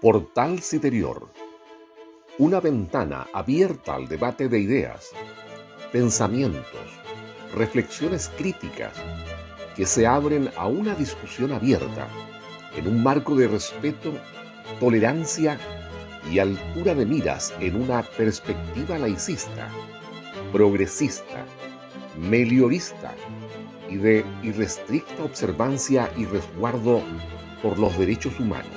Portal Citerior, una ventana abierta al debate de ideas, pensamientos, reflexiones críticas que se abren a una discusión abierta en un marco de respeto, tolerancia y altura de miras en una perspectiva laicista, progresista, meliorista y de irrestricta observancia y resguardo por los derechos humanos.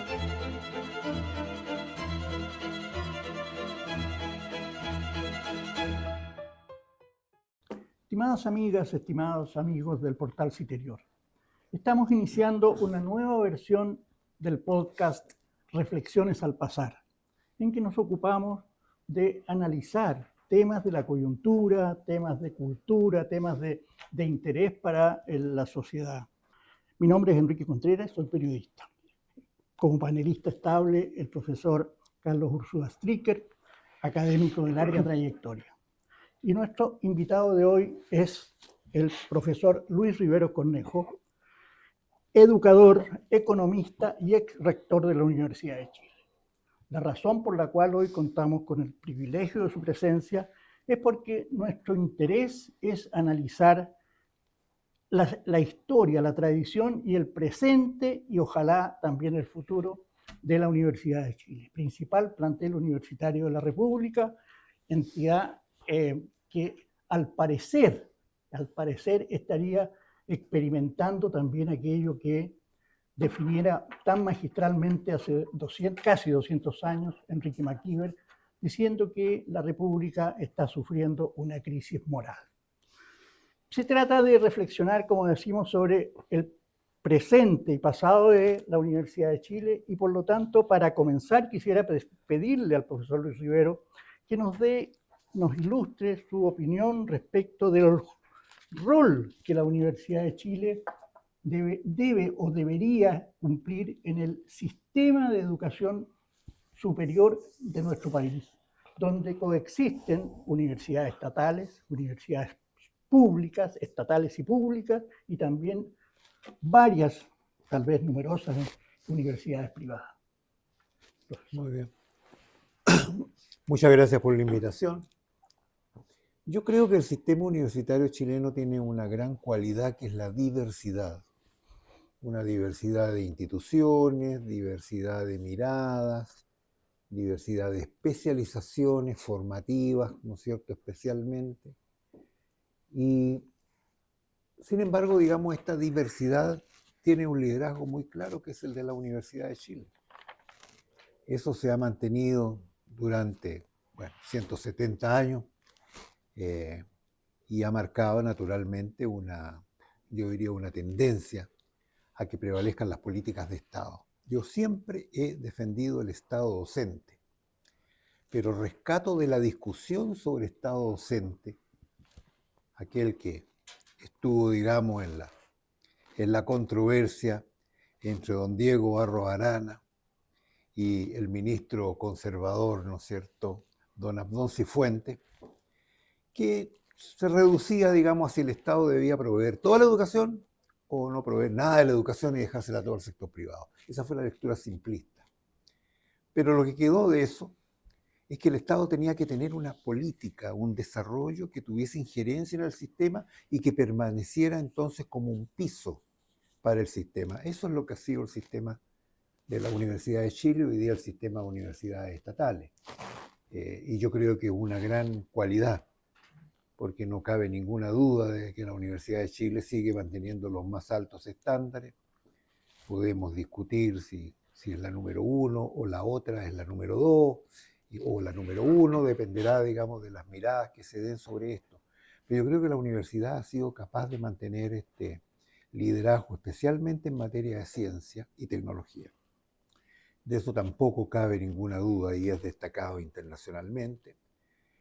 Estimadas amigas, estimados amigos del Portal Citerior, estamos iniciando una nueva versión del podcast Reflexiones al Pasar, en que nos ocupamos de analizar temas de la coyuntura, temas de cultura, temas de interés para la sociedad. Mi nombre es Enrique Contreras, soy periodista. Como panelista estable, el profesor Carlos Ursúa Stricker, académico de larga trayectoria. Y nuestro invitado de hoy es el profesor Luis Rivero Cornejo, educador, economista y ex rector de la Universidad de Chile. La razón por la cual hoy contamos con el privilegio de su presencia es porque nuestro interés es analizar la historia, la tradición y el presente y ojalá también el futuro de la Universidad de Chile, principal plantel universitario de la República, entidad que al parecer estaría experimentando también aquello que definiera tan magistralmente hace casi 200 años Enrique McKeever, diciendo que la República está sufriendo una crisis moral. Se trata de reflexionar, como decimos, sobre el presente y pasado de la Universidad de Chile y por lo tanto, para comenzar, quisiera pedirle al profesor Luis Rivero que nos ilustre su opinión respecto del rol que la Universidad de Chile debe o debería cumplir en el sistema de educación superior de nuestro país, donde coexisten universidades estatales, universidades públicas, estatales y públicas, y también varias, tal vez numerosas, universidades privadas. Muy bien. Muchas gracias por la invitación. Yo creo que el sistema universitario chileno tiene una gran cualidad que es la diversidad. Una diversidad de instituciones, diversidad de miradas, diversidad de especializaciones formativas, ¿no es cierto?, especialmente. Y, sin embargo, digamos, esta diversidad tiene un liderazgo muy claro que es el de la Universidad de Chile. Eso se ha mantenido durante 170 años y ha marcado naturalmente yo diría una tendencia a que prevalezcan las políticas de Estado. Yo siempre he defendido el Estado docente, pero rescato de la discusión sobre Estado docente, aquel que estuvo, digamos, en la controversia entre don Diego Barros Arana y el ministro conservador, ¿no es cierto?, don Abdón Cifuentes, que se reducía, digamos, a si el Estado debía proveer toda la educación o no proveer nada de la educación y dejársela todo al sector privado. Esa fue la lectura simplista. Pero lo que quedó de eso es que el Estado tenía que tener una política, un desarrollo que tuviese injerencia en el sistema y que permaneciera entonces como un piso para el sistema. Eso es lo que ha sido el sistema de la Universidad de Chile, hoy día el sistema de universidades estatales. Y yo creo que es una gran cualidad, porque no cabe ninguna duda de que la Universidad de Chile sigue manteniendo los más altos estándares. Podemos discutir si es la número 1 o la otra es la número 2, o la número 1, dependerá, digamos, de las miradas que se den sobre esto. Pero yo creo que la universidad ha sido capaz de mantener este liderazgo, especialmente en materia de ciencia y tecnología. De eso tampoco cabe ninguna duda y es destacado internacionalmente.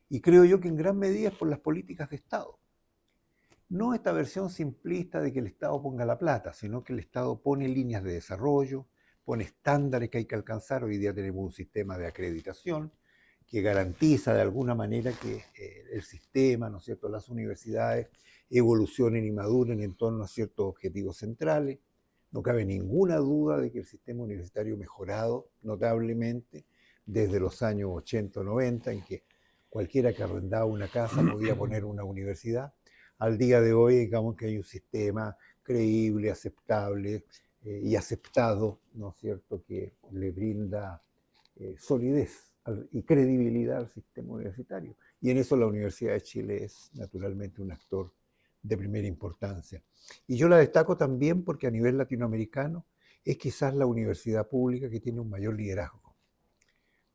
Y creo yo que en gran medida es por las políticas de Estado. No esta versión simplista de que el Estado ponga la plata, sino que el Estado pone líneas de desarrollo, pone estándares que hay que alcanzar. Hoy día tenemos un sistema de acreditación que garantiza de alguna manera que el sistema, ¿no es cierto?, las universidades evolucionen y maduren en torno a ciertos objetivos centrales. No cabe ninguna duda de que el sistema universitario ha mejorado notablemente desde los años 80 o 90, en que cualquiera que arrendaba una casa podía poner una universidad. Al día de hoy, digamos que hay un sistema creíble, aceptable y aceptado, ¿no es cierto?, que le brinda solidez y credibilidad al sistema universitario. Y en eso la Universidad de Chile es naturalmente un actor de primera importancia. Y yo la destaco también porque a nivel latinoamericano es quizás la universidad pública que tiene un mayor liderazgo,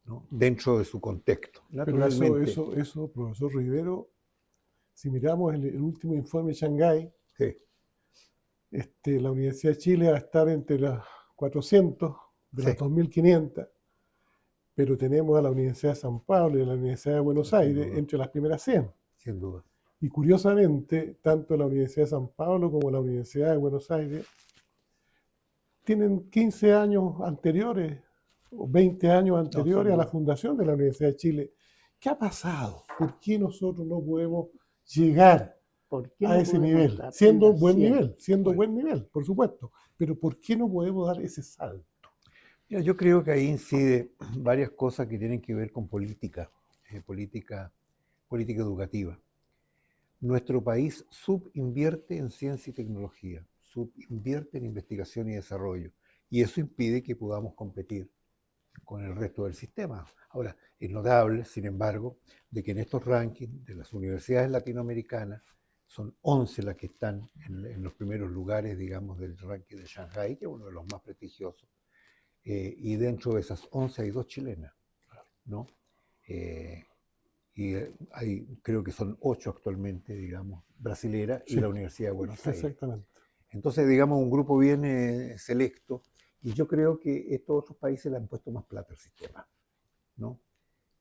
¿no?, dentro de su contexto. Naturalmente. Pero eso, profesor Rivero, si miramos el último informe de Shanghái, Sí, la Universidad de Chile va a estar entre las 400 de las sí, 2.500, pero tenemos a la Universidad de San Pablo y a la Universidad de Buenos sin Aires duda, entre las primeras 100. sin duda. Y curiosamente, tanto la Universidad de San Pablo como la Universidad de Buenos Aires tienen 15 años anteriores o 20 años No, anteriores sin a la duda. fundación de la Universidad de Chile. ¿Qué ha pasado? ¿Por qué nosotros no podemos llegar ¿Por qué a no ese podemos nivel? estar en Siendo las buen 100? nivel, siendo Bueno. buen nivel, por supuesto. Pero ¿por qué no podemos dar ese salto? Mira, yo creo que ahí incide varias cosas que tienen que ver con política, política educativa. Nuestro país subinvierte en ciencia y tecnología, subinvierte en investigación y desarrollo, y eso impide que podamos competir con el resto del sistema. Ahora, es notable, sin embargo, de que en estos rankings de las universidades latinoamericanas son 11 las que están en los primeros lugares, digamos, del ranking de Shanghái, que es uno de los más prestigiosos, y dentro de esas 11 hay 2 chilenas, ¿no? Y creo que son 8 actualmente, digamos, brasileras, y Sí, la Universidad de Buenos Aires. exactamente. Entonces, digamos, un grupo bien selecto, y yo creo que estos otros países le han puesto más plata al sistema, ¿no?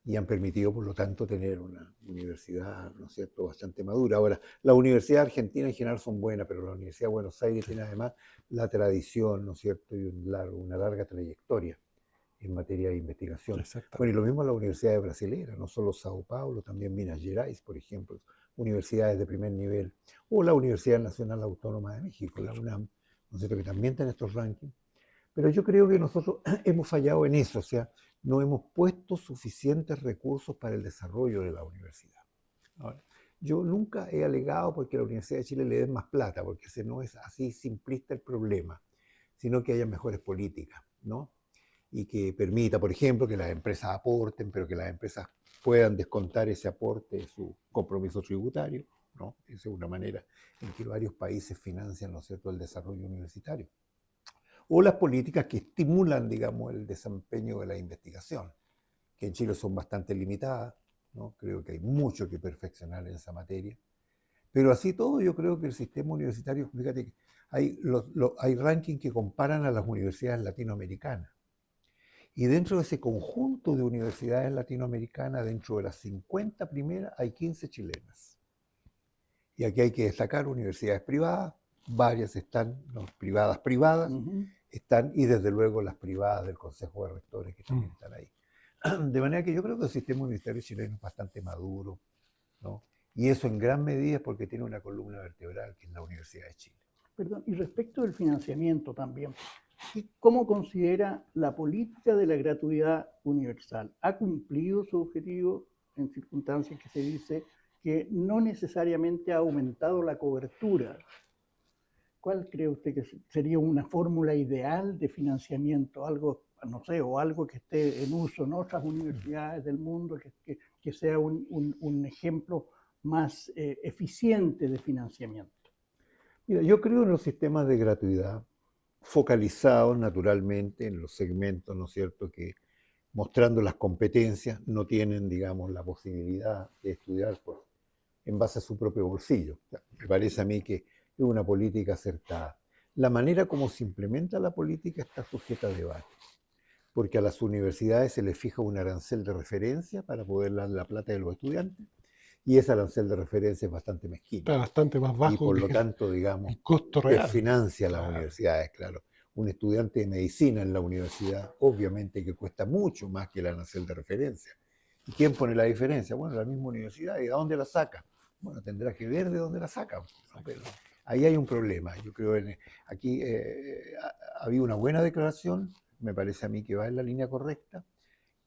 Y han permitido, por lo tanto, tener una universidad, ¿no es cierto?, bastante madura. Ahora, las universidades argentinas en general son buenas, pero la Universidad de Buenos Aires tiene además la tradición, ¿no es cierto?, y una larga trayectoria en materia de investigación. Exactamente. Bueno, y lo mismo las universidades brasileras, no solo Sao Paulo, también Minas Gerais, por ejemplo, universidades de primer nivel, o la Universidad Nacional Autónoma de México, la UNAM, ¿no es cierto?, que también está en estos rankings. Pero yo creo que nosotros hemos fallado en eso, o sea, no hemos puesto suficientes recursos para el desarrollo de la universidad. Ahora, yo nunca he alegado porque la Universidad de Chile le den más plata, porque ese no es así simplista el problema, sino que haya mejores políticas, ¿no? Y que permita, por ejemplo, que las empresas aporten, pero que las empresas puedan descontar ese aporte de su compromiso tributario, ¿no? Esa es una manera en que varios países financian, ¿no es cierto?, el desarrollo universitario. O las políticas que estimulan, digamos, el desempeño de la investigación, que en Chile son bastante limitadas, ¿no? Creo que hay mucho que perfeccionar en esa materia. Pero así todo, yo creo que el sistema universitario, fíjate que hay rankings que comparan a las universidades latinoamericanas. Y dentro de ese conjunto de universidades latinoamericanas, dentro de las 50 primeras, hay 15 chilenas. Y aquí hay que destacar universidades privadas, varias están, ¿no?, privadas, están, y desde luego las privadas del Consejo de Rectores que también están ahí. De manera que yo creo que el sistema universitario chileno es bastante maduro, ¿no? Y eso en gran medida es porque tiene una columna vertebral, que es la Universidad de Chile. Perdón, y respecto del financiamiento también, ¿cómo considera la política de la gratuidad universal? ¿Ha cumplido su objetivo en circunstancias que se dice que no necesariamente ha aumentado la cobertura? ¿Cuál cree usted que sería una fórmula ideal de financiamiento? Algo, no sé, o algo que esté en uso en otras universidades del mundo, que sea un ejemplo más eficiente de financiamiento. Mira, yo creo en los sistemas de gratuidad focalizados naturalmente en los segmentos, ¿no es cierto?, que mostrando las competencias no tienen, digamos, la posibilidad de estudiar en base a su propio bolsillo. O sea, me parece a mí que es una política acertada. La manera como se implementa la política está sujeta a debate, porque a las universidades se les fija un arancel de referencia para poder dar la plata de los estudiantes, y ese arancel de referencia es bastante mezquino. Está bastante más bajo Y por que lo tanto, digamos, el costo real. desfinancia a las Claro. universidades, claro. Un estudiante de medicina en la universidad, obviamente que cuesta mucho más que el arancel de referencia. ¿Y quién pone la diferencia? Bueno, la misma universidad. ¿Y de dónde la saca? Bueno, tendrá que ver de dónde la saca. Pero ahí hay un problema. Yo creo aquí ha habido una buena declaración, me parece a mí que va en la línea correcta,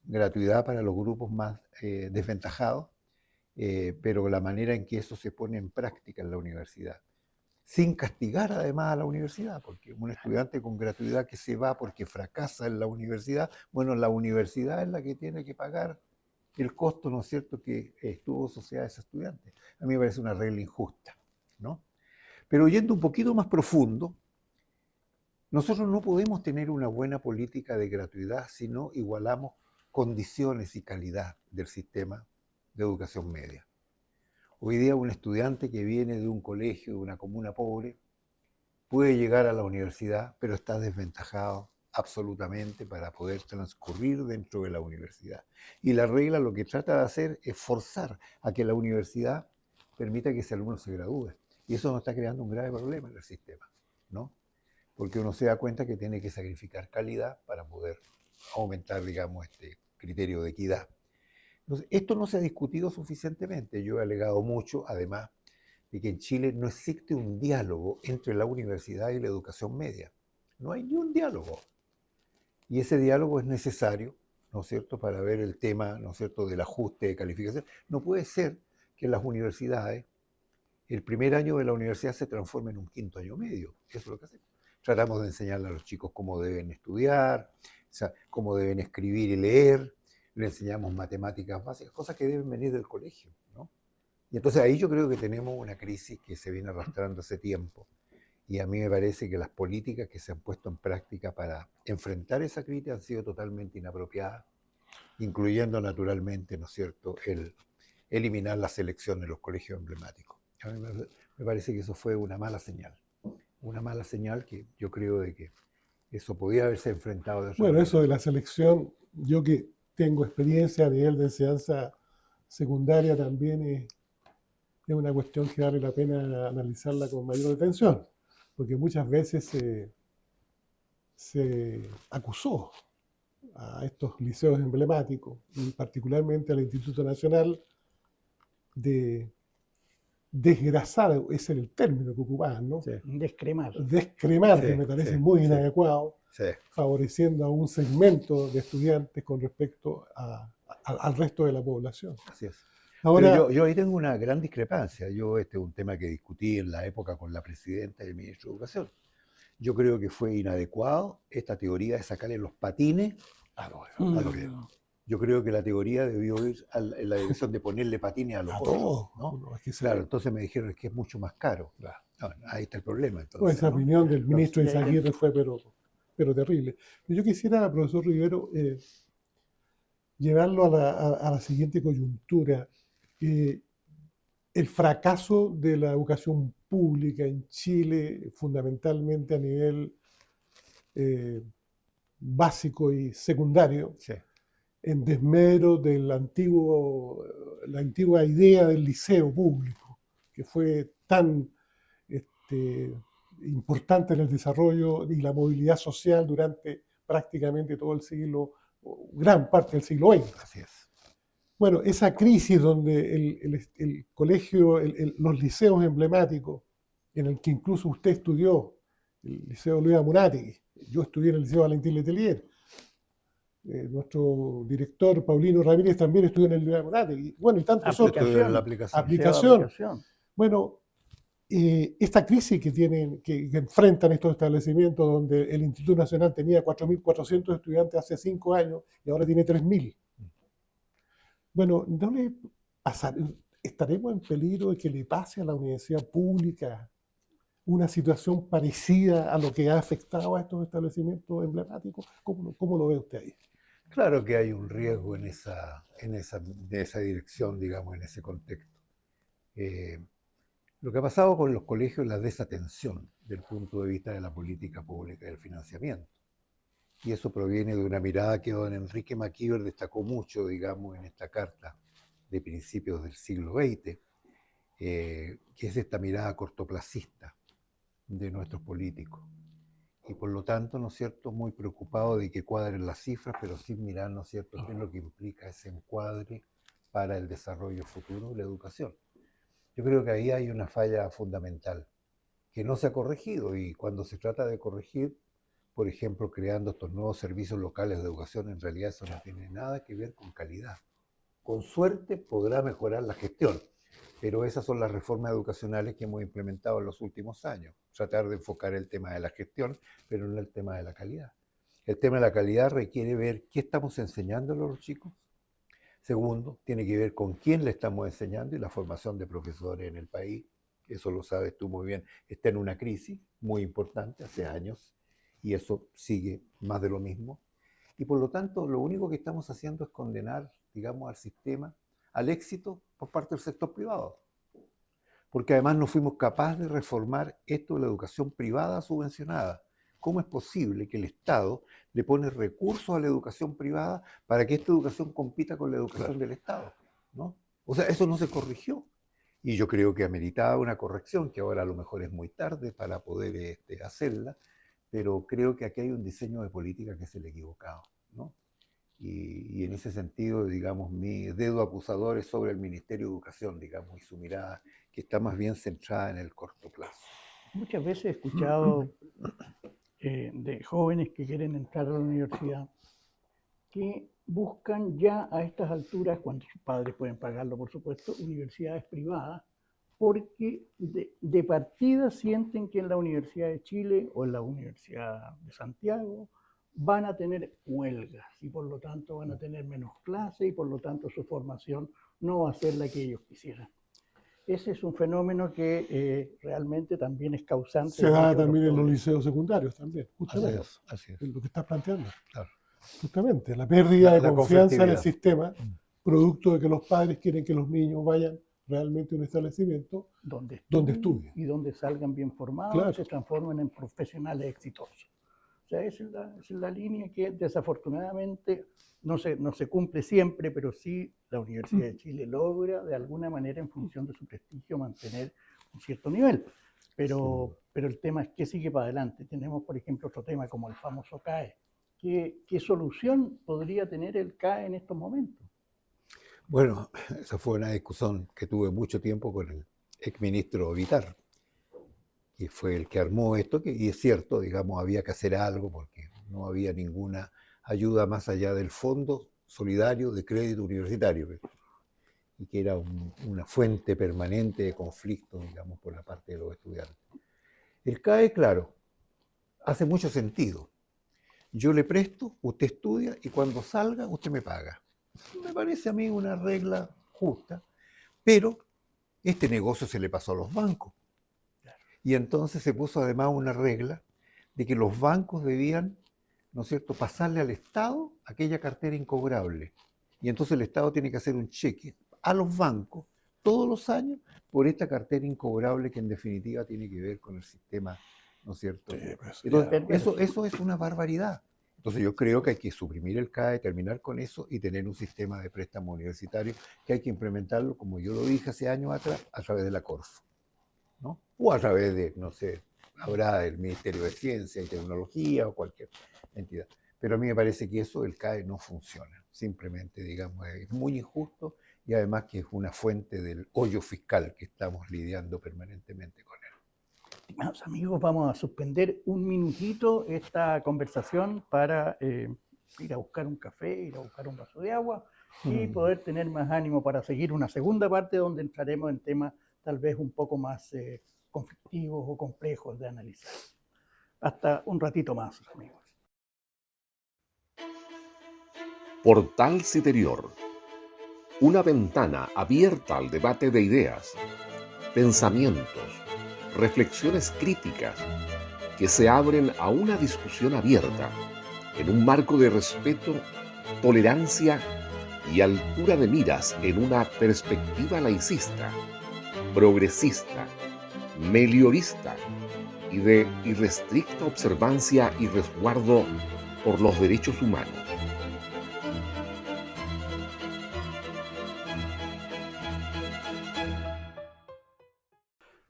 gratuidad para los grupos más desventajados, pero la manera en que eso se pone en práctica en la universidad, sin castigar además a la universidad, porque un estudiante con gratuidad que se va porque fracasa en la universidad, bueno, la universidad es la que tiene que pagar el costo, ¿no es cierto?, que estuvo asociado a ese estudiante. A mí me parece una regla injusta, ¿no? Pero yendo un poquito más profundo, nosotros no podemos tener una buena política de gratuidad si no igualamos condiciones y calidad del sistema de educación media. Hoy día un estudiante que viene de un colegio, de una comuna pobre, puede llegar a la universidad, pero está desventajado absolutamente para poder transcurrir dentro de la universidad. Y la regla lo que trata de hacer es forzar a que la universidad permita que ese alumno se gradúe. Y eso nos está creando un grave problema en el sistema, ¿no? Porque uno se da cuenta que tiene que sacrificar calidad para poder aumentar, digamos, este criterio de equidad. Entonces, esto no se ha discutido suficientemente. Yo he alegado mucho, además, de que en Chile no existe un diálogo entre la universidad y la educación media. No hay ni un diálogo. Y ese diálogo es necesario, ¿no es cierto?, para ver el tema, ¿no es cierto?, del ajuste de calificación. No puede ser que en las universidades el primer año de la universidad se transforme en un quinto año medio. Eso es lo que hacemos. Tratamos de enseñarle a los chicos cómo deben estudiar, o sea, cómo deben escribir y leer, le enseñamos matemáticas básicas, cosas que deben venir del colegio, ¿no? Y entonces ahí yo creo que tenemos una crisis que se viene arrastrando hace tiempo. Y a mí me parece que las políticas que se han puesto en práctica para enfrentar esa crisis han sido totalmente inapropiadas, incluyendo naturalmente, ¿no es cierto?, el eliminar la selección de los colegios emblemáticos. A mí me parece que eso fue una mala señal que yo creo de que eso podía haberse enfrentado de otra Bueno, manera. eso de la selección, yo que tengo experiencia a nivel de enseñanza secundaria también es una cuestión que vale la pena analizarla con mayor atención, porque muchas veces se acusó a estos liceos emblemáticos, y particularmente al Instituto Nacional, de desgrasar, ese era el término que ocupaban, ¿no? Sí. Descremar. Descremar, Sí, que me parece sí, muy sí. inadecuado, Sí. favoreciendo a un segmento de estudiantes con respecto al resto de la población. Así es. Ahora, Pero yo ahí tengo una gran discrepancia. Este es un tema que discutí en la época con la presidenta y el ministro de Educación. Yo creo que fue inadecuado esta teoría de sacarle los patines a los viejos. Yo creo que la teoría debió ir en la dirección de ponerle patines a los a otros, todos, ¿no? ¿no? Es que Claro, entonces me dijeron es que es mucho más caro. Claro. No, ahí está el problema. Entonces, esa ¿no? opinión del ministro Entonces, Izaguirre fue pero terrible. Yo quisiera, profesor Rivero, llevarlo a la siguiente coyuntura. El fracaso de la educación pública en Chile, fundamentalmente a nivel básico y secundario, Sí. en desmedro de la antigua idea del liceo público, que fue tan importante en el desarrollo y la movilidad social durante prácticamente todo el siglo, gran parte del siglo XX. Así es. Bueno, esa crisis donde el colegio, los liceos emblemáticos, en el que incluso usted estudió, el Liceo Luis Amunátegui, yo estudié en el Liceo Valentín Letelier, nuestro director Paulino Ramírez también estudió en el Luis Amunátegui, bueno, y tantos otros. Estudió en la aplicación. Aplicación. Bueno, esta crisis que enfrentan estos establecimientos, donde el Instituto Nacional tenía 4.400 estudiantes hace 5 años y ahora tiene 3.000. Bueno, ¿no le estaremos en peligro de que le pase a la universidad pública una situación parecida a lo que ha afectado a estos establecimientos emblemáticos? ¿Cómo lo ve usted ahí? Claro que hay un riesgo en esa dirección, digamos, en ese contexto. Lo que ha pasado con los colegios es la desatención del punto de vista de la política pública y del financiamiento. Y eso proviene de una mirada que don Enrique McKeever destacó mucho, digamos, en esta carta de principios del siglo XX, que es esta mirada cortoplacista de nuestros políticos. Y por lo tanto, ¿no es cierto?, muy preocupado de que cuadren las cifras, pero sin mirar, ¿no es cierto?, qué es lo que implica ese encuadre para el desarrollo futuro de la educación. Yo creo que ahí hay una falla fundamental, que no se ha corregido. Y cuando se trata de corregir, por ejemplo, creando estos nuevos servicios locales de educación, en realidad eso no tiene nada que ver con calidad. Con suerte podrá mejorar la gestión, pero esas son las reformas educacionales que hemos implementado en los últimos años. Tratar de enfocar el tema de la gestión, pero no el tema de la calidad. El tema de la calidad requiere ver qué estamos enseñando a los chicos. Segundo, tiene que ver con quién le estamos enseñando y la formación de profesores en el país. Eso lo sabes tú muy bien. Está en una crisis muy importante hace años y eso sigue más de lo mismo. Y por lo tanto, lo único que estamos haciendo es condenar, digamos, al sistema, al éxito por parte del sector privado. Porque además no fuimos capaces de reformar esto de la educación privada subvencionada. ¿Cómo es posible que el Estado le pone recursos a la educación privada para que esta educación compita con la educación del Estado? ¿No? O sea, eso no se corrigió. Y yo creo que ameritaba una corrección, que ahora a lo mejor es muy tarde para poder hacerla, pero creo que aquí hay un diseño de política que es el equivocado, ¿no? Y en ese sentido, digamos, mi dedo acusador es sobre el Ministerio de Educación, digamos, y su mirada, que está más bien centrada en el corto plazo. Muchas veces he escuchado de jóvenes que quieren entrar a la universidad que buscan ya a estas alturas, cuando sus padres pueden pagarlo, por supuesto, universidades privadas, porque de partida sienten que en la Universidad de Chile o en la Universidad de Santiago van a tener huelgas y por lo tanto van a tener menos clases y por lo tanto su formación no va a ser la que ellos quisieran. Ese es un fenómeno que realmente también es causante. Se da también en los liceos secundarios también, justamente. Así es. Es lo que estás planteando. Claro. Justamente, la pérdida de confianza en el conflictividad. sistema, producto de que los padres quieren que los niños vayan realmente a un establecimiento donde estudien. y donde salgan bien formados, Claro. se transformen en profesionales exitosos. O sea, esa es la línea que desafortunadamente no se cumple siempre, pero sí la Universidad de Chile logra de alguna manera, en función de su prestigio, mantener un cierto nivel. Pero el tema es qué sigue para adelante. Tenemos, por ejemplo, otro tema como el famoso CAE. ¿Qué solución podría tener el CAE en estos momentos? Bueno, esa fue una discusión que tuve mucho tiempo con el exministro Vitar, que fue el que armó esto, y es cierto, digamos, había que hacer algo porque no había ninguna ayuda más allá del Fondo Solidario de Crédito Universitario, y que era una fuente permanente de conflicto, digamos, por la parte de los estudiantes. El CAE, claro, hace mucho sentido. Yo le presto, usted estudia y cuando salga usted me paga. Me parece a mí una regla justa, pero este negocio se le pasó a los bancos. Y entonces se puso además una regla de que los bancos debían, ¿no es cierto?, pasarle al Estado aquella cartera incobrable. Y entonces el Estado tiene que hacer un cheque a los bancos todos los años por esta cartera incobrable que en definitiva tiene que ver con el sistema, ¿no es cierto? Sí, pues, Entonces, eso es una barbaridad. Entonces yo creo que hay que suprimir el CAE, terminar con eso y tener un sistema de préstamo universitario que hay que implementarlo, como yo lo dije hace años atrás, a través de la Corfo, ¿no? O a través de, no sé, habrá el Ministerio de Ciencia y Tecnología o cualquier entidad. Pero a mí me parece que eso, el CAE, no funciona. Simplemente, digamos, es muy injusto y además que es una fuente del hoyo fiscal que estamos lidiando permanentemente con él. Estimados amigos, vamos a suspender un minutito esta conversación para ir a buscar un café, ir a buscar un vaso de agua y poder tener más ánimo para seguir una segunda parte donde entraremos en temas tal vez un poco más conflictivos o complejos de analizar. Hasta un ratito más, amigos. Portal Citerior. Una ventana abierta al debate de ideas, pensamientos, reflexiones críticas que se abren a una discusión abierta en un marco de respeto, tolerancia y altura de miras en una perspectiva laicista, progresista, meliorista y de irrestricta observancia y resguardo por los derechos humanos.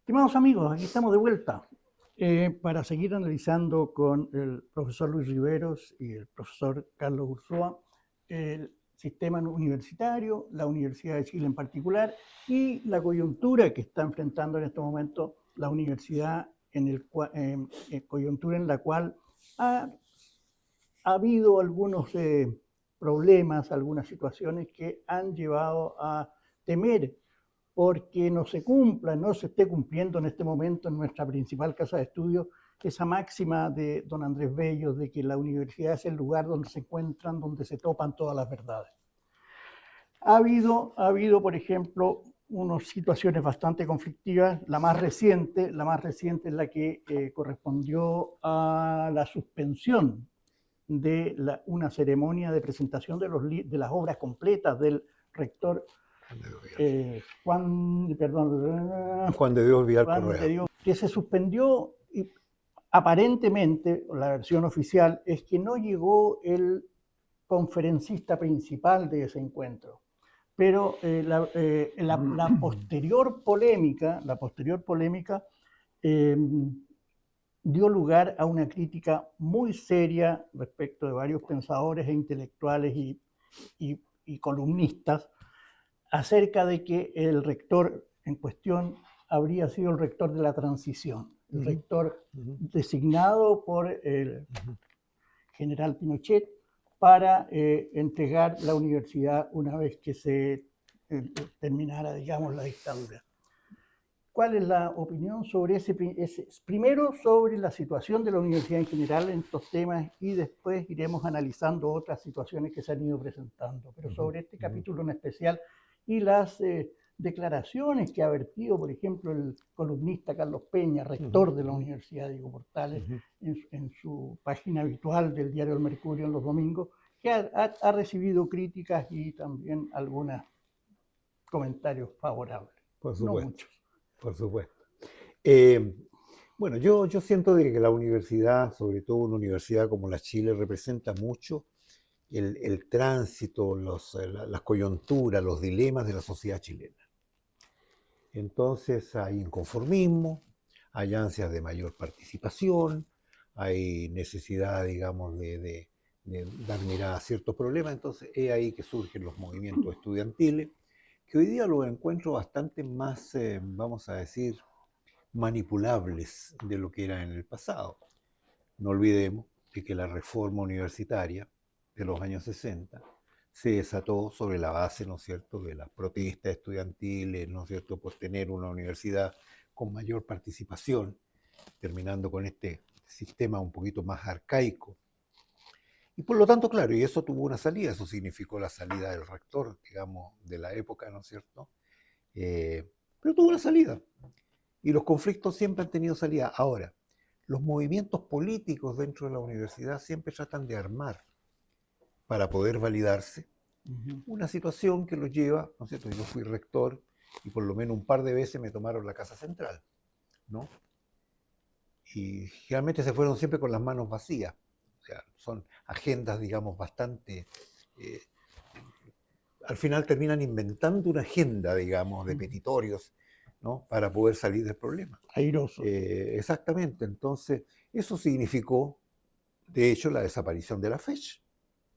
Estimados amigos, aquí estamos de vuelta para seguir analizando con el profesor Luis Riveros y el profesor Carlos Ursúa el sistema universitario, la Universidad de Chile en particular, y la coyuntura que está enfrentando en este momento la universidad coyuntura en la cual ha habido algunos problemas, algunas situaciones que han llevado a temer porque no se cumpla, no se esté cumpliendo en este momento en nuestra principal casa de estudios esa máxima de don Andrés Bello de que la universidad es el lugar donde se encuentran, donde se topan todas las verdades. Ha habido, por ejemplo, unas situaciones bastante conflictivas. La más reciente es la que correspondió a la suspensión de una ceremonia de presentación de las obras completas del rector Juan de Dios Vidal Correa, que se suspendió y aparentemente la versión oficial es que no llegó el conferencista principal de ese encuentro. Pero la posterior polémica dio lugar a una crítica muy seria respecto de varios pensadores e intelectuales y columnistas acerca de que el rector en cuestión habría sido el rector de la transición, el rector designado por el general Pinochet para entregar la universidad una vez que se terminara, digamos, la dictadura. ¿Cuál es la opinión sobre primero sobre la situación de la universidad en general en estos temas y después iremos analizando otras situaciones que se han ido presentando? Pero sobre este capítulo en especial y las declaraciones que ha vertido, por ejemplo, el columnista Carlos Peña, rector de la Universidad Diego Portales, en su página habitual del diario El Mercurio en los domingos, que ha recibido críticas y también algunos comentarios favorables. Por supuesto, no muchos. Por supuesto. Bueno, yo siento de que la universidad, sobre todo una universidad como la Chile, representa mucho el tránsito, las coyunturas, los dilemas de la sociedad chilena. Entonces hay inconformismo, hay ansias de mayor participación, hay necesidad, digamos, de dar mirada a ciertos problemas. Entonces es ahí que surgen los movimientos estudiantiles, que hoy día los encuentro bastante más, vamos a decir, manipulables de lo que era en el pasado. No olvidemos de que la reforma universitaria de los años 60 se desató sobre la base, ¿no es cierto?, de las protestas estudiantiles, ¿no es cierto?, por tener una universidad con mayor participación, terminando con este sistema un poquito más arcaico. Y por lo tanto, claro, y eso tuvo una salida, eso significó la salida del rector, digamos, de la época, ¿no es cierto? Pero tuvo una salida. Y los conflictos siempre han tenido salida. Ahora, los movimientos políticos dentro de la universidad siempre tratan de armar para poder validarse una situación que los lleva, ¿no es cierto? Yo fui rector y por lo menos un par de veces me tomaron la Casa Central, ¿no? Y generalmente se fueron siempre con las manos vacías. O sea, son agendas, digamos, bastante... al final terminan inventando una agenda, digamos, de petitorios, ¿no?, para poder salir del problema. Airoso. Exactamente. Entonces, eso significó, de hecho, la desaparición de la FECH.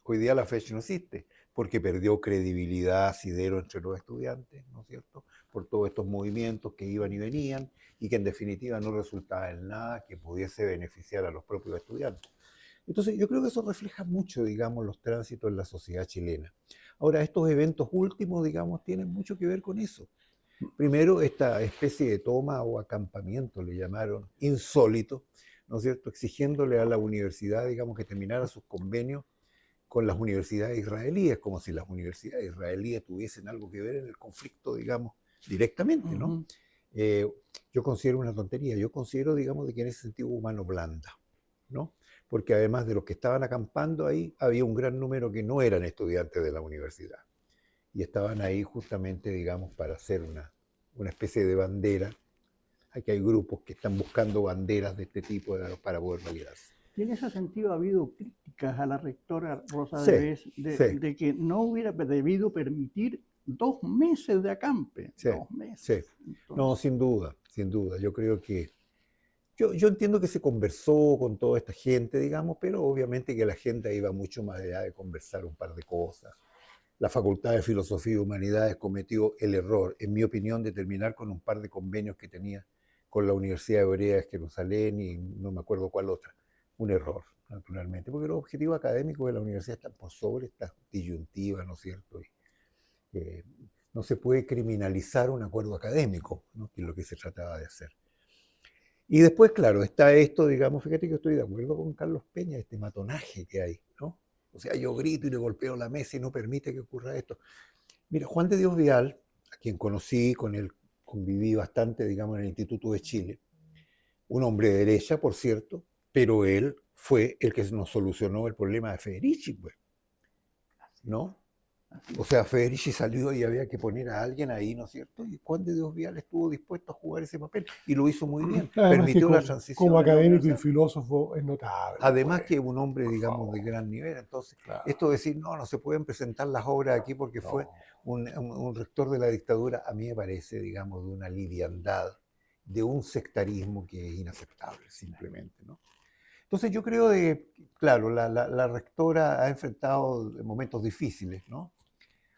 Hoy día la FECH no existe, porque perdió credibilidad, asidero entre los estudiantes, ¿no es cierto?, por todos estos movimientos que iban y venían, y que en definitiva no resultaba en nada que pudiese beneficiar a los propios estudiantes. Entonces, yo creo que eso refleja mucho, digamos, los tránsitos en la sociedad chilena. Ahora, estos eventos últimos, digamos, tienen mucho que ver con eso. Primero, esta especie de toma o acampamiento, le llamaron, insólito, ¿no es cierto?, exigiéndole a la universidad, digamos, que terminara sus convenios con las universidades israelíes, como si las universidades israelíes tuviesen algo que ver en el conflicto, digamos, directamente, ¿no? Yo considero una tontería, yo considero, digamos, de que en ese sentido hubo mano blanda, ¿no? Porque además de los que estaban acampando ahí, había un gran número que no eran estudiantes de la universidad. Y estaban ahí justamente, digamos, para hacer una especie de bandera. Aquí hay grupos que están buscando banderas de este tipo para poder validarse. Y en ese sentido ha habido críticas a la rectora Rosa Sí, Devés sí. de que no hubiera debido permitir 2 meses de acampe. Sí, 2 meses. sí. Entonces, No, sin duda, sin duda. Yo creo que... Yo entiendo que se conversó con toda esta gente, digamos, pero obviamente que la gente iba mucho más allá de conversar un par de cosas. La Facultad de Filosofía y Humanidades cometió el error, en mi opinión, de terminar con un par de convenios que tenía con la Universidad Hebrea de Jerusalén y no me acuerdo cuál otra. Un error, naturalmente, porque los objetivos académicos de la universidad están por sobre esta disyuntiva, ¿no es cierto? No se puede criminalizar un acuerdo académico, ¿no? Que es lo que se trataba de hacer. Y después, claro, está esto, digamos, fíjate que estoy de acuerdo con Carlos Peña, este matonaje que hay, ¿no? O sea, yo grito y le golpeo la mesa y no permite que ocurra esto. Mira, Juan de Dios Vial, a quien conocí, con él conviví bastante, digamos, en el Instituto de Chile, un hombre de derecha, por cierto, pero él fue el que nos solucionó el problema de Federici, pues, ¿no? O sea, Federici salió y había que poner a alguien ahí, ¿no es cierto? Y Juan de Dios Vial estuvo dispuesto a jugar ese papel y lo hizo muy bien. Además Permitió que la transición. como de la académico y universidad. filósofo es notable. Además pues. que un hombre, Por digamos, favor. de gran nivel. Entonces, Claro. esto de decir, no se pueden presentar las obras aquí porque No. fue un rector de la dictadura, a mí me parece, digamos, de una liviandad, de un sectarismo que es inaceptable, simplemente, ¿no? Entonces yo creo que, claro, la rectora ha enfrentado momentos difíciles, ¿no?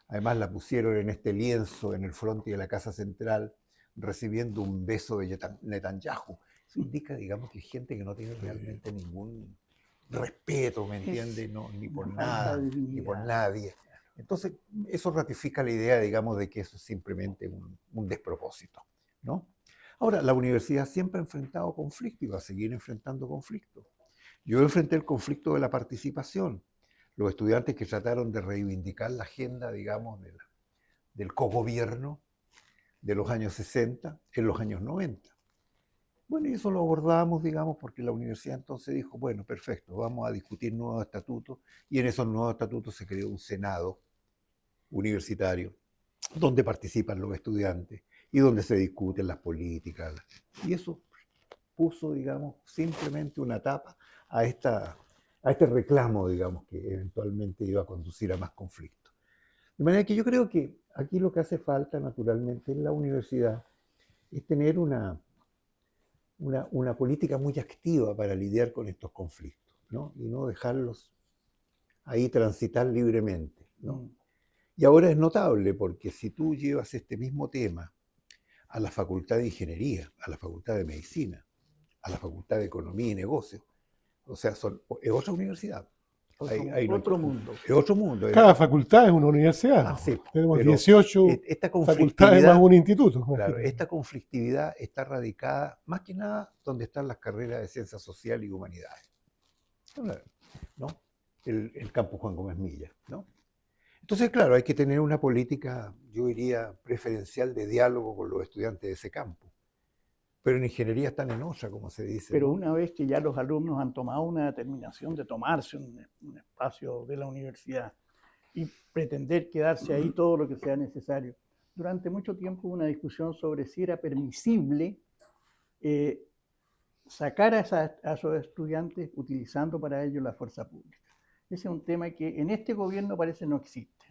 Además la pusieron en este lienzo en el frente de la Casa Central, recibiendo un beso de Netanyahu. Eso indica, digamos, que hay gente que no tiene realmente ningún respeto, ¿me entiende? No, ni por nada, ni por nadie. Entonces, eso ratifica la idea, digamos, de que eso es simplemente un despropósito, ¿no? Ahora, la universidad siempre ha enfrentado conflictos y va a seguir enfrentando conflictos. Yo enfrenté el conflicto de la participación. Los estudiantes que trataron de reivindicar la agenda, digamos, del cogobierno de los años 60 en los años 90. Bueno, y eso lo abordamos, digamos, porque la universidad entonces dijo, bueno, perfecto, vamos a discutir nuevos estatutos, y en esos nuevos estatutos se creó un senado universitario, donde participan los estudiantes y donde se discuten las políticas. Y eso puso, digamos, simplemente una tapa a este reclamo, digamos, que eventualmente iba a conducir a más conflictos. De manera que yo creo que aquí lo que hace falta, naturalmente, en la universidad es tener una política muy activa para lidiar con estos conflictos, ¿no? Y no dejarlos ahí transitar libremente, ¿no? Y ahora es notable porque si tú llevas este mismo tema a la Facultad de Ingeniería, a la Facultad de Medicina, a la Facultad de Economía y Negocios, o sea, es otra universidad. Otro mundo. Es otro mundo. Cada facultad es una universidad. Sí, tenemos pero 18 esta facultades más un instituto. Claro, esta conflictividad está radicada más que nada donde están las carreras de Ciencias Sociales y Humanidades, ¿no? El campus Juan Gómez Milla, ¿no? Entonces, claro, hay que tener una política, yo diría, preferencial de diálogo con los estudiantes de ese campo. Pero en ingeniería están en otra, como se dice. Pero ¿no? una vez que ya los alumnos han tomado una determinación de tomarse un espacio de la universidad y pretender quedarse ahí todo lo que sea necesario, durante mucho tiempo hubo una discusión sobre si era permisible sacar a esos estudiantes utilizando para ello la fuerza pública. Ese es un tema que en este gobierno parece no existe,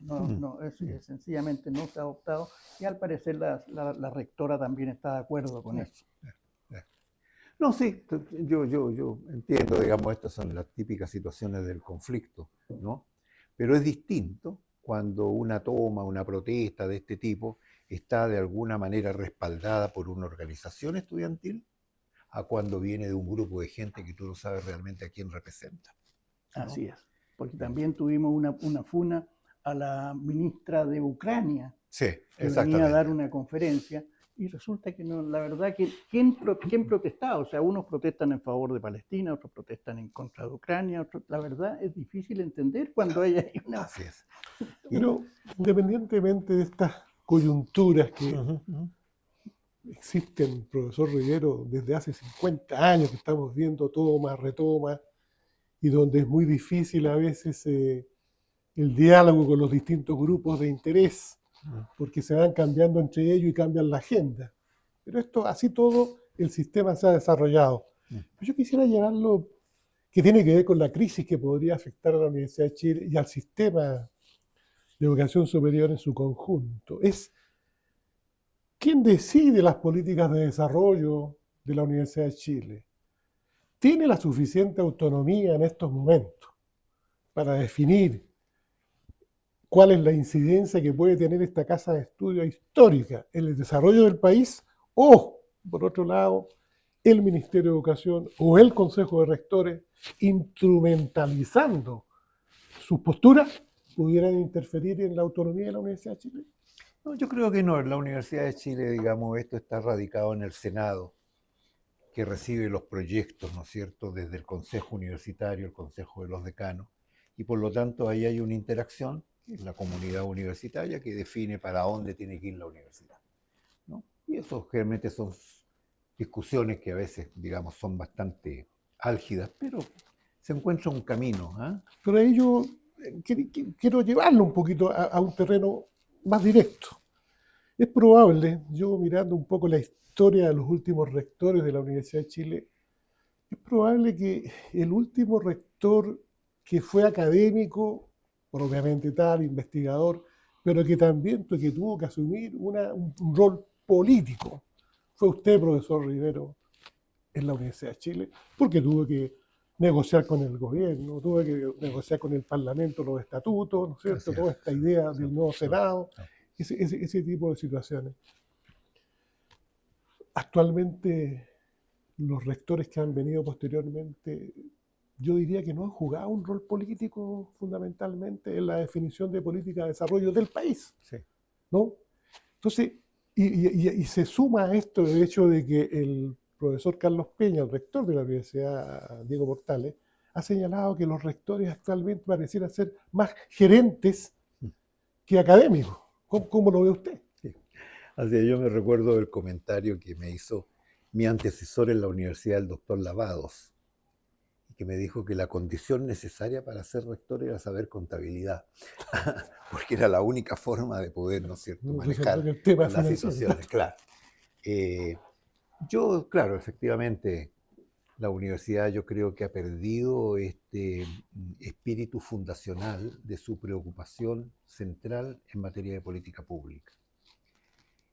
sencillamente no se ha adoptado, y al parecer la rectora también está de acuerdo con eso. No, sí, yo entiendo, digamos, estas son las típicas situaciones del conflicto, ¿no? Pero es distinto cuando una toma, una protesta de este tipo está de alguna manera respaldada por una organización estudiantil a cuando viene de un grupo de gente que tú no sabes realmente a quién representa, ¿no? Así es, porque también tuvimos una funa a la ministra de Ucrania, sí, que venía a dar una conferencia, y resulta que no, la verdad que ¿quién protestaba? O sea, unos protestan en favor de Palestina, otros protestan en contra de Ucrania, la verdad es difícil entender cuando hay una... Así es. Pero independientemente de estas coyunturas que existen, profesor Rivero, desde hace 50 años que estamos viendo tomas, retomas, y donde es muy difícil a veces el diálogo con los distintos grupos de interés, porque se van cambiando entre ellos y cambian la agenda. Pero esto, así todo, el sistema se ha desarrollado. Pero yo quisiera llevarlo, que tiene que ver con la crisis que podría afectar a la Universidad de Chile y al sistema de educación superior en su conjunto. Es quién decide las políticas de desarrollo de la Universidad de Chile. ¿Tiene la suficiente autonomía en estos momentos para definir cuál es la incidencia que puede tener esta casa de estudio histórica en el desarrollo del país? O, por otro lado, el Ministerio de Educación o el Consejo de Rectores, instrumentalizando sus posturas, pudieran interferir en la autonomía de la Universidad de Chile? No, yo creo que no. En la Universidad de Chile, digamos, esto está radicado en el Senado, que recibe los proyectos, ¿no es cierto?, desde el Consejo Universitario, el Consejo de los Decanos, y por lo tanto ahí hay una interacción, que es la comunidad universitaria, que define para dónde tiene que ir la universidad, ¿no? Y eso generalmente son discusiones que a veces, digamos, son bastante álgidas, pero se encuentra un camino, ¿ah? Pero ahí yo quiero llevarlo un poquito a un terreno más directo. Es probable, yo mirando un poco la historia de los últimos rectores de la Universidad de Chile, es probable que el último rector que fue académico, propiamente tal, investigador, pero que también que tuvo que asumir un rol político, fue usted, profesor Rivero, en la Universidad de Chile, porque tuvo que negociar con el gobierno, tuvo que negociar con el Parlamento los estatutos, ¿no es cierto? Toda esta idea del nuevo Senado, ese tipo de situaciones. Actualmente, los rectores que han venido posteriormente, yo diría que no han jugado un rol político fundamentalmente en la definición de política de desarrollo del país, Sí. ¿no? Entonces, y se suma a esto el hecho de que el profesor Carlos Peña, el rector de la Universidad Diego Portales, ha señalado que los rectores actualmente parecieran ser más gerentes que académicos. ¿Cómo lo ve usted? Sí. Así que yo me recuerdo del comentario que me hizo mi antecesor en la universidad, el doctor Lavados, que me dijo que la condición necesaria para ser rector era saber contabilidad, porque era la única forma de poder, ¿no es cierto?, manejar el tema las financiero. situaciones, claro. Yo, claro, efectivamente, la universidad yo creo que ha perdido este espíritu fundacional de su preocupación central en materia de política pública.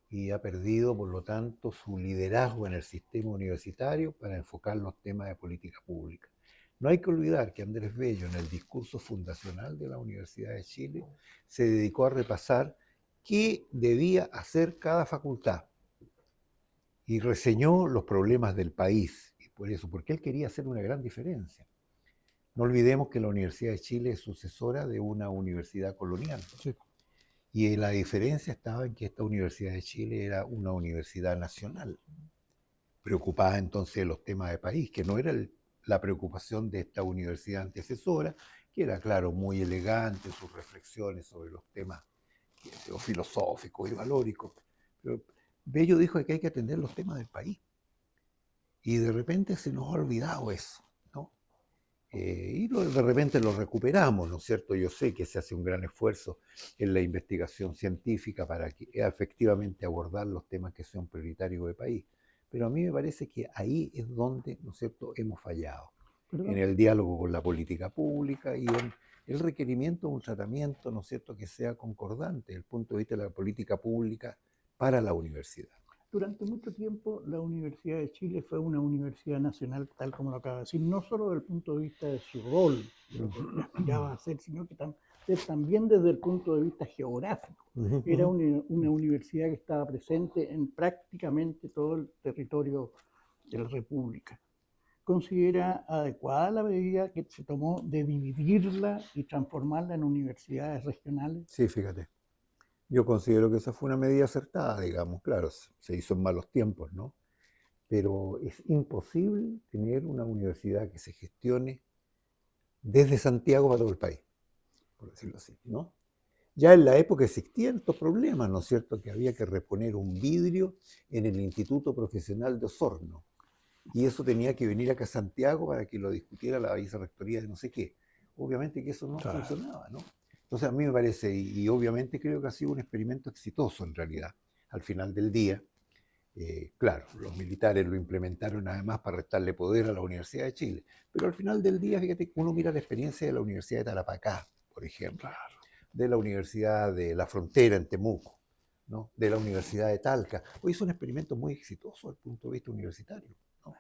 Y ha perdido, por lo tanto, su liderazgo en el sistema universitario para enfocar los temas de política pública. No hay que olvidar que Andrés Bello, en el discurso fundacional de la Universidad de Chile, se dedicó a repasar qué debía hacer cada facultad y reseñó los problemas del país. Y por eso, porque él quería hacer una gran diferencia. No olvidemos que la Universidad de Chile es sucesora de una universidad colonial. Sí. Y la diferencia estaba en que esta Universidad de Chile era una universidad nacional, preocupada entonces de los temas de país, que no era la preocupación de esta universidad antecesora, que era, claro, muy elegante en sus reflexiones sobre los temas filosóficos y valóricos. Pero Bello dijo que hay que atender los temas del país. Y de repente se nos ha olvidado eso, ¿no? De repente lo recuperamos, ¿no es cierto? Yo sé que se hace un gran esfuerzo en la investigación científica para que efectivamente abordar los temas que son prioritarios del país. Pero a mí me parece que ahí es donde, ¿no es cierto?, hemos fallado. ¿Perdón? En el diálogo con la política pública y en el requerimiento de un tratamiento, ¿no es cierto?, que sea concordante desde el punto de vista de la política pública para la universidad. Durante mucho tiempo la Universidad de Chile fue una universidad nacional, tal como lo acaba de decir, no solo desde el punto de vista de su rol, de lo que aspiraba a ser, sino que también desde el punto de vista geográfico. Era una universidad que estaba presente en prácticamente todo el territorio de la República. ¿Considera adecuada la medida que se tomó de dividirla y transformarla en universidades regionales? Sí, fíjate. Yo considero que esa fue una medida acertada, digamos. Claro, se hizo en malos tiempos, ¿no? Pero es imposible tener una universidad que se gestione desde Santiago para todo el país, por decirlo así, ¿no? Ya en la época existían estos problemas, ¿no es cierto?, que había que reponer un vidrio en el Instituto Profesional de Osorno. Y eso tenía que venir acá a Santiago para que lo discutiera la vicerrectoría de no sé qué. Obviamente que eso no funcionaba, ¿no? Entonces a mí me parece, y obviamente creo que ha sido un experimento exitoso en realidad, al final del día. Claro, los militares lo implementaron además para restarle poder a la Universidad de Chile, pero al final del día, fíjate, uno mira la experiencia de la Universidad de Tarapacá, por ejemplo, de la Universidad de la Frontera en Temuco, ¿no?, de la Universidad de Talca. Hoy son experimentos muy exitosos desde el punto de vista universitario, ¿no?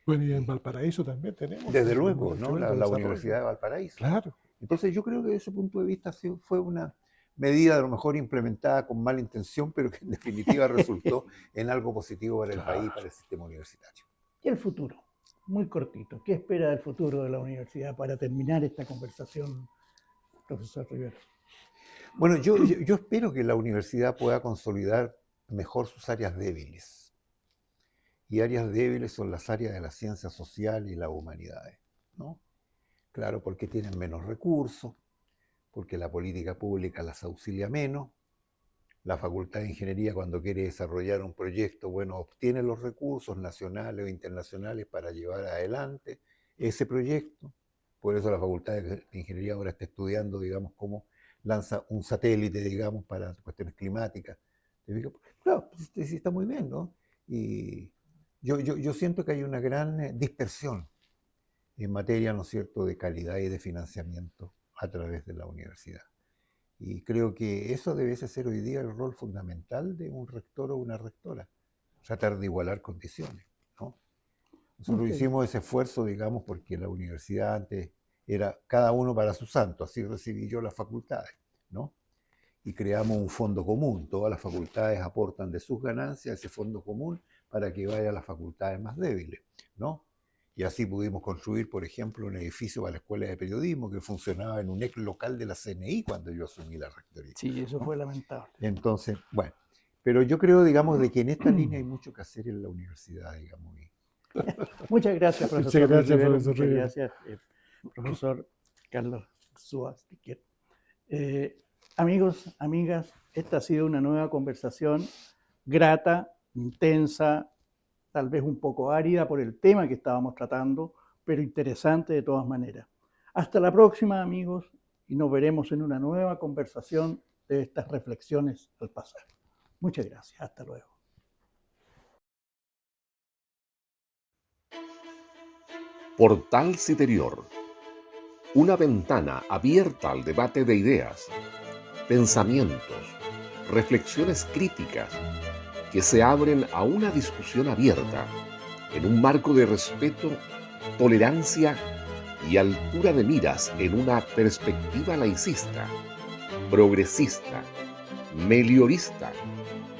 Bueno, y en Valparaíso también tenemos. Desde luego, ¿no?, la Universidad de Valparaíso. Claro. Entonces yo creo que desde ese punto de vista fue una medida a lo mejor implementada con mala intención, pero que en definitiva resultó en algo positivo para el país y para el sistema universitario. Y el futuro, muy cortito. ¿Qué espera del futuro de la universidad para terminar esta conversación, profesor Rivero? Bueno, yo espero que la universidad pueda consolidar mejor sus áreas débiles. Y áreas débiles son las áreas de la ciencia social y las humanidades, ¿no? Claro, porque tienen menos recursos, porque la política pública las auxilia menos. La Facultad de Ingeniería, cuando quiere desarrollar un proyecto, bueno, obtiene los recursos nacionales o internacionales para llevar adelante ese proyecto. Por eso la Facultad de Ingeniería ahora está estudiando, digamos, cómo lanza un satélite, digamos, para cuestiones climáticas. Claro, pues, sí está muy bien, ¿no? Y yo siento que hay una gran dispersión en materia, ¿no es cierto?, de calidad y de financiamiento a través de la universidad. Y creo que eso debe ser hoy día el rol fundamental de un rector o una rectora, tratar de igualar condiciones, ¿no? Nosotros hicimos ese esfuerzo, digamos, porque la universidad antes era cada uno para su santo, así recibí yo las facultades, ¿no? Y creamos un fondo común, todas las facultades aportan de sus ganancias ese fondo común para que vaya a las facultades más débiles, ¿no? Y así pudimos construir, por ejemplo, un edificio para la Escuela de Periodismo que funcionaba en un ex local de la CNI cuando yo asumí la rectoría. Sí, eso ¿no? fue lamentable. Entonces, bueno, pero yo creo, digamos, de que en esta línea hay mucho que hacer en la universidad, digamos. Muchas gracias, profesor. Muchas gracias, Rivero. profesor Muchas Rivero. gracias, profesor Carlos Suárez. Amigos, amigas, esta ha sido una nueva conversación grata, intensa, tal vez un poco árida por el tema que estábamos tratando, pero interesante de todas maneras. Hasta la próxima, amigos, y nos veremos en una nueva conversación de estas reflexiones al pasar. Muchas gracias. Hasta luego. Portal Citerior. Una ventana abierta al debate de ideas, pensamientos, reflexiones críticas que se abren a una discusión abierta en un marco de respeto, tolerancia y altura de miras en una perspectiva laicista, progresista, meliorista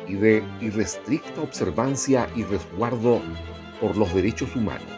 y de irrestricta observancia y resguardo por los derechos humanos.